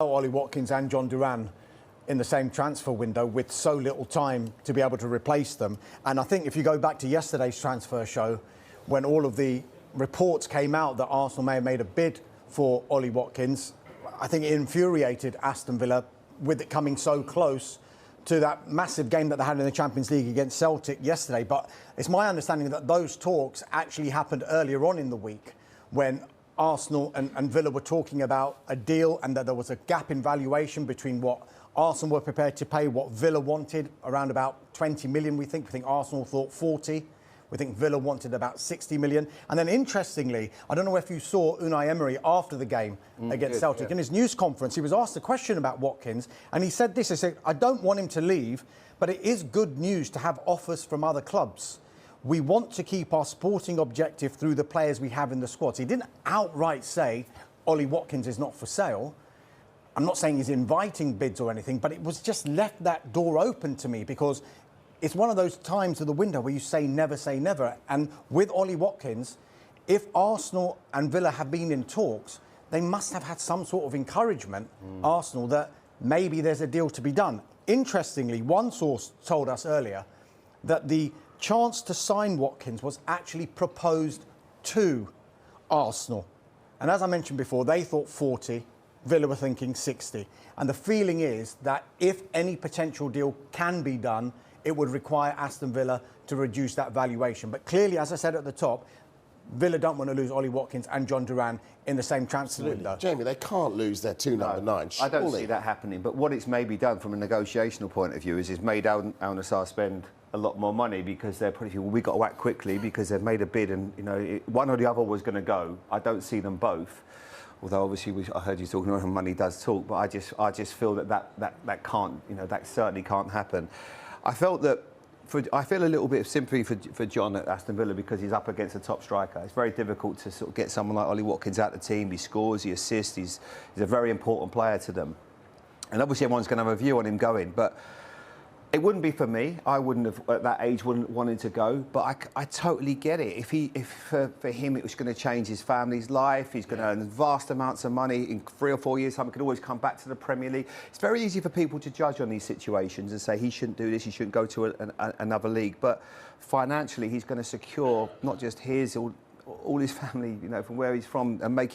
Ollie Watkins and John Duran in the same transfer window with so little time to be able to replace them. And I think if you go back to yesterday's transfer show, when all of the reports came out that Arsenal may have made a bid for Ollie Watkins, I think it infuriated Aston Villa with it coming so close to that massive game that they had in the Champions League against Celtic yesterday. But it's my understanding that those talks actually happened earlier on in the week when Arsenal and Villa were talking about a deal, and that there was a gap in valuation between what Arsenal were prepared to pay, what Villa wanted, around about 20 million, we think. We think Arsenal thought 40. We think Villa wanted about 60 million. And then interestingly, I don't know if you saw Unai Emery after the game against Celtic. In his news conference, he was asked a question about Watkins, and he said this, he said, I don't want him to leave, but it is good news to have offers from other clubs. We want to keep our sporting objective through the players we have in the squad. So he didn't outright say Ollie Watkins is not for sale. I'm not saying he's inviting bids or anything, but it was just left that door open to me, because it's one of those times of the window where you say never. And with Ollie Watkins, if Arsenal and Villa have been in talks, they must have had some sort of encouragement, Arsenal, that maybe there's a deal to be done. Interestingly, one source told us earlier that the chance to sign Watkins was actually proposed to Arsenal. And as I mentioned before, they thought 40, Villa were thinking 60. And the feeling is that if any potential deal can be done, it would require Aston Villa to reduce that valuation. But clearly, as I said at the top, Villa don't want to lose Ollie Watkins and John Duran in the same transfer window. Jamie, they can't lose their two number nines. I don't see that happening. But what it's maybe done from a negotiational point of view is it's made Al Nassr spend a lot more money, because they're pretty, well, we got to act quickly because they've made a bid, and one or the other was going to go. I don't see them both. Although obviously I heard you talking about money does talk, but I just feel that can't, that certainly can't happen. I felt that. I feel a little bit of sympathy for John at Aston Villa, because he's up against a top striker. It's very difficult to sort of get someone like Ollie Watkins out of the team. He scores, he assists, he's a very important player to them. And obviously everyone's going to have a view on him going, but it wouldn't be for me. I wouldn't have, at that age, wouldn't wanted to go. But I totally get it. If for him it was going to change his family's life, he's going to earn vast amounts of money in 3 or 4 years' time. He could always come back to the Premier League. It's very easy for people to judge on these situations and say he shouldn't do this, he shouldn't go to another league. But financially, he's going to secure not just his, all his family, from where he's from, and make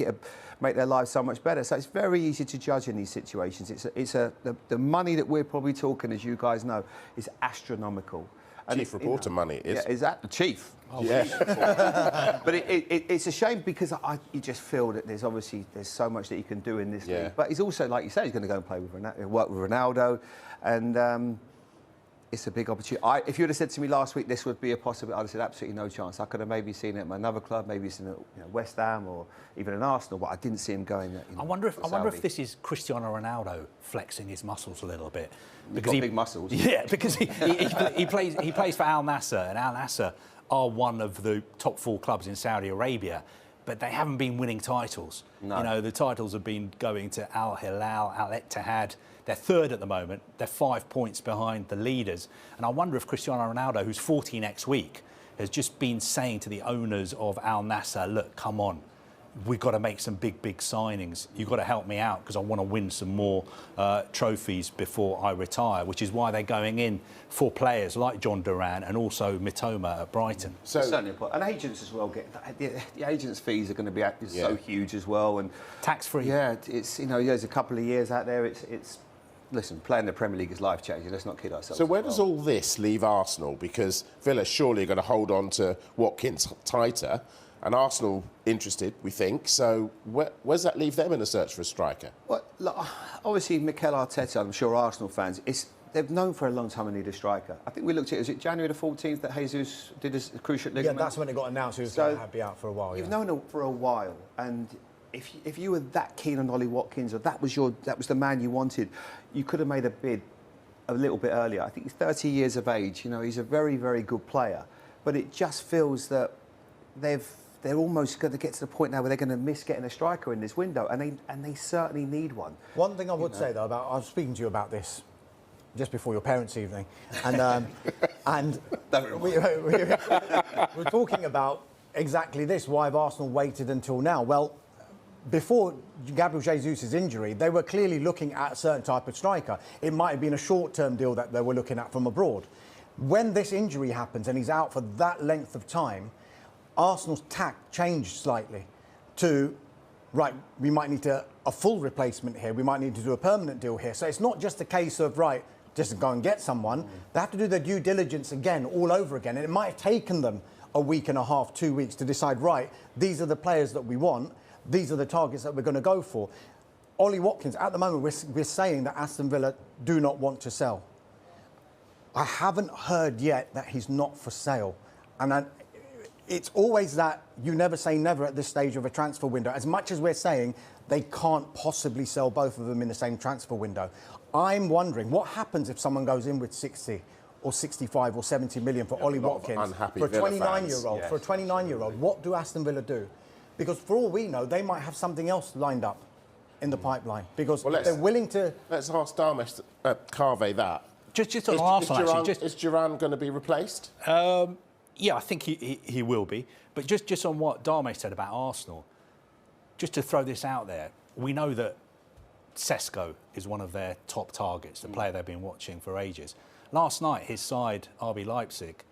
their lives so much better. So it's very easy to judge in these situations. The money that we're probably talking, as you guys know, is astronomical. And Chief reporter money is. Yeah, is that the chief? Oh, yeah. But it's a shame, because you just feel that there's so much that he can do in this league. But he's also, like you say, he's going to go and play with work with Ronaldo, and it's a big opportunity. If you would have said to me last week this would be a possibility, I'd have said absolutely no chance. I could have maybe seen it at another club, maybe seen it at West Ham or even an Arsenal, but I didn't see him going there. I wonder if this is Cristiano Ronaldo flexing his muscles a little bit. Because he big muscles. Yeah, because he plays for Al Nassr, and Al Nassr are one of the top 4 clubs in Saudi Arabia, but they haven't been winning titles. No. The titles have been going to Al Hilal, Al Ittihad. They're third at the moment. They're 5 points behind the leaders. And I wonder if Cristiano Ronaldo, who's 40 next week, has just been saying to the owners of Al Nassr, look, come on, we've got to make some big signings. You've got to help me out, because I want to win some more trophies before I retire, which is why they're going in for players like John Duran and also Mitoma at Brighton. So certainly, and agents as well the agents' fees are going to be so huge as well, and tax-free. Yeah, it's there's a couple of years out there. It's listen, playing the Premier League is life-changing. Let's not kid ourselves. So where does all this leave Arsenal? Because Villa surely are going to hold on to Watkins tighter, and Arsenal interested, we think. So where's that leave them in the search for a striker? Well, look, obviously, Mikel Arteta, I'm sure Arsenal fans, they've known for a long time they need a striker. I think we looked at it, was it January the 14th that Jesus did his cruciate ligament? Yeah, that's when it got announced he was going to be out for a while. You've known it for a while, and if you were that keen on Ollie Watkins, or that was the man you wanted, you could have made a bid a little bit earlier. I think he's 30 years of age. He's a very, very good player, but it just feels that they're almost going to get to the point now where they're going to miss getting a striker in this window, and they certainly need one. One thing I would say though I was speaking to you about this just before your parents' evening, and we're talking about exactly this. Why have Arsenal waited until now? Well, before Gabriel Jesus' injury, they were clearly looking at a certain type of striker. It might have been a short-term deal that they were looking at from abroad. When this injury happens and he's out for that length of time, Arsenal's tack changed slightly to, right, we might need a full replacement here. We might need to do a permanent deal here. So it's not just a case of, right, just go and get someone. They have to do their due diligence again, all over again. And it might have taken them a week and a half, 2 weeks to decide, right, these are the players that we want. These are the targets that we're going to go for. Ollie Watkins, at the moment, we're saying that Aston Villa do not want to sell. I haven't heard yet that he's not for sale. And it's always that you never say never at this stage of a transfer window. As much as we're saying they can't possibly sell both of them in the same transfer window. I'm wondering, what happens if someone goes in with 60 or 65 or 70 million for Ollie Watkins? For a 29-year-old, yes. For a 29-year-old, what do Aston Villa do? Because for all we know, they might have something else lined up in the pipeline. Because they're willing to... Let's ask Darmesh Carve that. Just on Arsenal, actually. Is Duran going to be replaced? Yeah, I think he will be. But just on what Darmesh said about Arsenal, just to throw this out there, we know that Sesko is one of their top targets, the player they've been watching for ages. Last night, his side, RB Leipzig,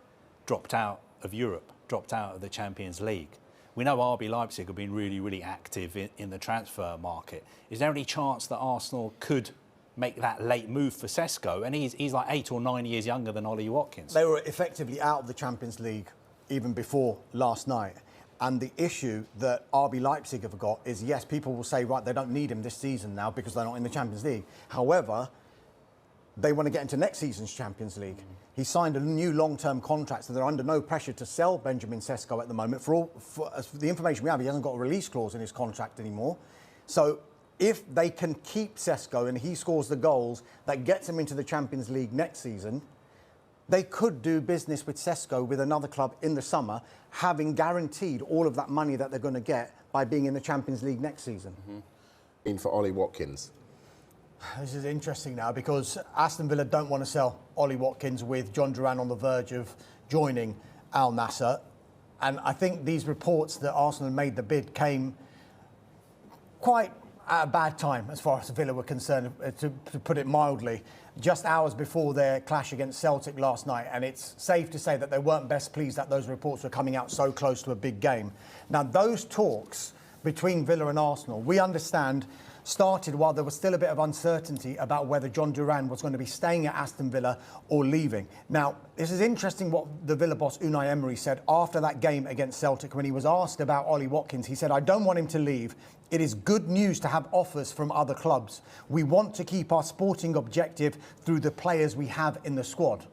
dropped out of Europe, dropped out of the Champions League. We know RB Leipzig have been really, really active in the transfer market. Is there any chance that Arsenal could make that late move for Sesko? And he's like 8 or 9 years younger than Ollie Watkins. They were effectively out of the Champions League even before last night. And the issue that RB Leipzig have got is, yes, people will say, right, they don't need him this season now because they're not in the Champions League. However, they want to get into next season's Champions League. He signed a new long-term contract, so they're under no pressure to sell Benjamin Sesko at the moment. For the information we have, he hasn't got a release clause in his contract anymore. So if they can keep Sesko and he scores the goals that gets him into the Champions League next season, they could do business with Sesko with another club in the summer, having guaranteed all of that money that they're going to get by being in the Champions League next season. In for Ollie Watkins. This is interesting now because Aston Villa don't want to sell Ollie Watkins with John Duran on the verge of joining Al Nassr. And I think these reports that Arsenal made the bid came quite at a bad time as far as Villa were concerned, to put it mildly, just hours before their clash against Celtic last night. And it's safe to say that they weren't best pleased that those reports were coming out so close to a big game. Now, those talks between Villa and Arsenal, we understand, started while there was still a bit of uncertainty about whether John Duran was going to be staying at Aston Villa or leaving. Now, this is interesting what the Villa boss Unai Emery said after that game against Celtic when he was asked about Ollie Watkins. He said, I don't want him to leave. It is good news to have offers from other clubs. We want to keep our sporting objective through the players we have in the squad.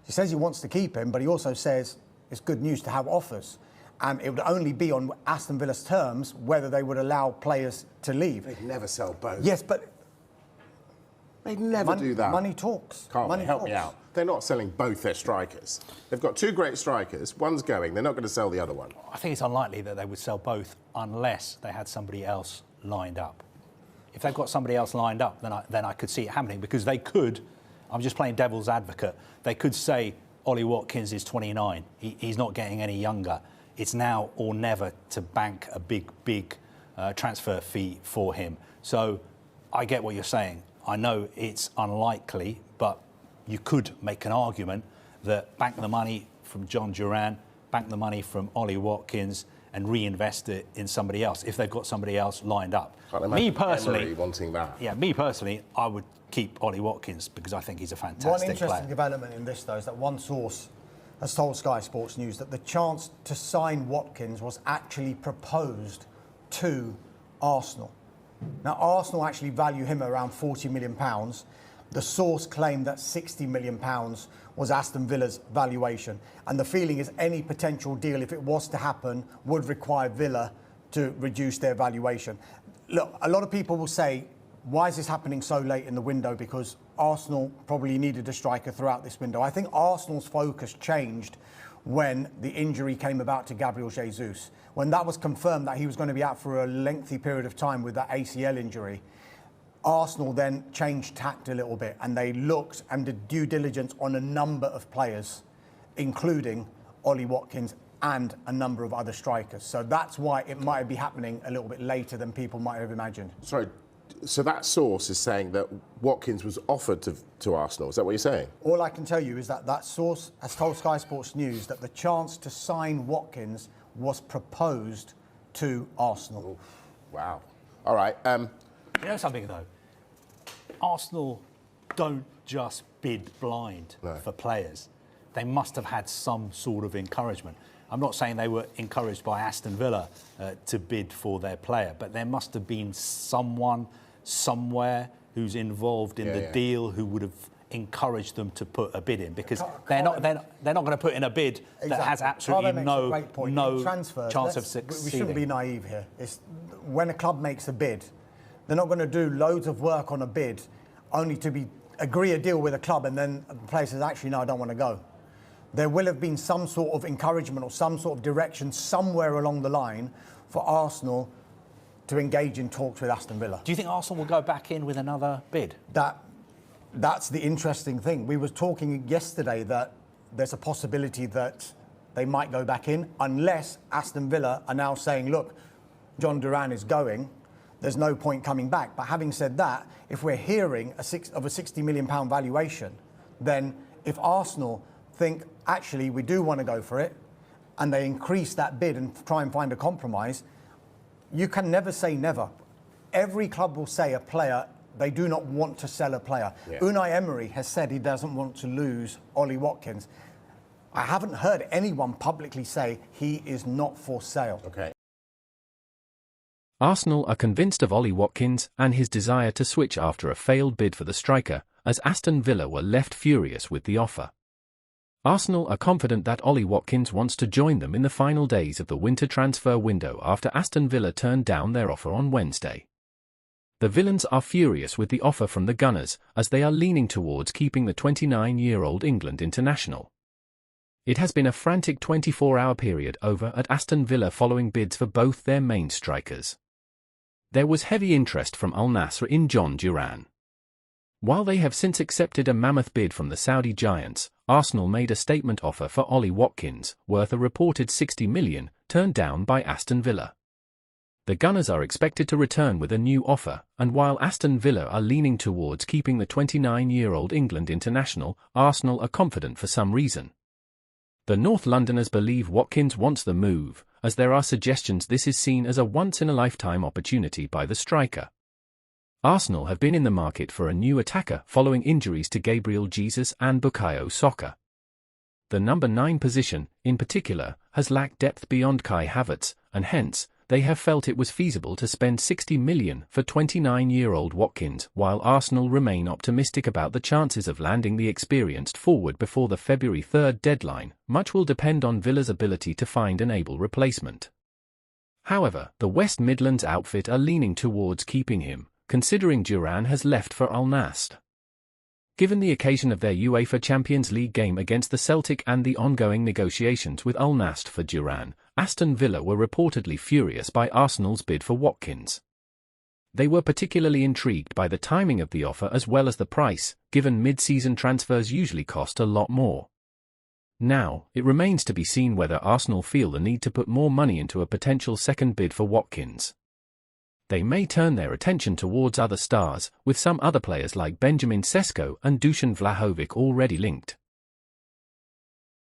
He says he wants to keep him, but he also says it's good news to have offers. And it would only be on Aston Villa's terms whether they would allow players to leave. They'd never sell both. Yes, but they'd never do that. Money talks. Money help me out. They're not selling both their strikers. They've got two great strikers. One's going. They're not going to sell the other one. I think it's unlikely that they would sell both unless they had somebody else lined up. If they've got somebody else lined up, then I could see it happening because they could. I'm just playing devil's advocate. They could say Ollie Watkins is 29. He's not getting any younger. It's now or never to bank a big transfer fee for him. So I get what you're saying. I know it's unlikely, but you could make an argument that bank the money from John Duran, bank the money from Ollie Watkins, and reinvest it in somebody else if they've got somebody else lined up. Me personally, Emery wanting that. Yeah, me personally, I would keep Ollie Watkins because I think he's a fantastic player. One interesting development in this, though, is that one source has told Sky Sports News that the chance to sign Watkins was actually proposed to Arsenal. Now, Arsenal actually value him around £40 million. The source claimed that £60 million was Aston Villa's valuation. And the feeling is any potential deal, if it was to happen, would require Villa to reduce their valuation. Look, a lot of people will say, why is this happening so late in the window? Because Arsenal probably needed a striker throughout this window. I think Arsenal's focus changed when the injury came about to Gabriel Jesus. When that was confirmed that he was going to be out for a lengthy period of time with that ACL injury, Arsenal then changed tact a little bit and they looked and did due diligence on a number of players, including Ollie Watkins and a number of other strikers. So that's why it might be happening a little bit later than people might have imagined. Sorry, so that source is saying that Watkins was offered to Arsenal. Is that what you're saying? All I can tell you is that that source has told Sky Sports News that the chance to sign Watkins was proposed to Arsenal. Wow. All right. You know something, though? Arsenal don't just bid blind for players. They must have had some sort of encouragement. I'm not saying they were encouraged by Aston Villa to bid for their player, but there must have been someone, somewhere, who's involved in the deal who would have encouraged them to put a bid in, because they're not going to put in a bid that has absolutely no chance of succeeding. We shouldn't be naive here. When a club makes a bid, they're not going to do loads of work on a bid only to agree a deal with a club and then the player says, actually, no, I don't want to go. There will have been some sort of encouragement or some sort of direction somewhere along the line for Arsenal to engage in talks with Aston Villa. Do you think Arsenal will go back in with another bid? That's the interesting thing. We were talking yesterday that there's a possibility that they might go back in unless Aston Villa are now saying, look, John Duran is going, there's no point coming back. But having said that, if we're hearing of a £60 million valuation, then if Arsenal think, actually, we do want to go for it, and they increase that bid and try and find a compromise, you can never say never. Every club will say a player, they do not want to sell a player. Yeah. Unai Emery has said he doesn't want to lose Ollie Watkins. I haven't heard anyone publicly say he is not for sale. Okay. Arsenal are convinced of Ollie Watkins and his desire to switch after a failed bid for the striker, as Aston Villa were left furious with the offer. Arsenal are confident that Ollie Watkins wants to join them in the final days of the winter transfer window after Aston Villa turned down their offer on Wednesday. The Villains are furious with the offer from the Gunners, as they are leaning towards keeping the 29-year-old England international. It has been a frantic 24-hour period over at Aston Villa following bids for both their main strikers. There was heavy interest from Al Nassr in John Duran. While they have since accepted a mammoth bid from the Saudi giants, Arsenal made a statement offer for Ollie Watkins, worth a reported £60 million, turned down by Aston Villa. The Gunners are expected to return with a new offer, and while Aston Villa are leaning towards keeping the 29-year-old England international, Arsenal are confident for some reason. The North Londoners believe Watkins wants the move, as there are suggestions this is seen as a once-in-a-lifetime opportunity by the striker. Arsenal have been in the market for a new attacker following injuries to Gabriel Jesus and Bukayo Saka. The number 9 position, in particular, has lacked depth beyond Kai Havertz, and hence, they have felt it was feasible to spend £60 million for 29-year-old Watkins, while Arsenal remain optimistic about the chances of landing the experienced forward before the February 3rd deadline. Much will depend on Villa's ability to find an able replacement. However, the West Midlands outfit are leaning towards keeping him, considering Duran has left for Al Nassr. Given the occasion of their UEFA Champions League game against the Celtic and the ongoing negotiations with Al Nassr for Duran, Aston Villa were reportedly furious by Arsenal's bid for Watkins. They were particularly intrigued by the timing of the offer as well as the price, given mid-season transfers usually cost a lot more. Now, it remains to be seen whether Arsenal feel the need to put more money into a potential second bid for Watkins. They may turn their attention towards other stars, with some other players like Benjamin Sesko and Dusan Vlahovic already linked.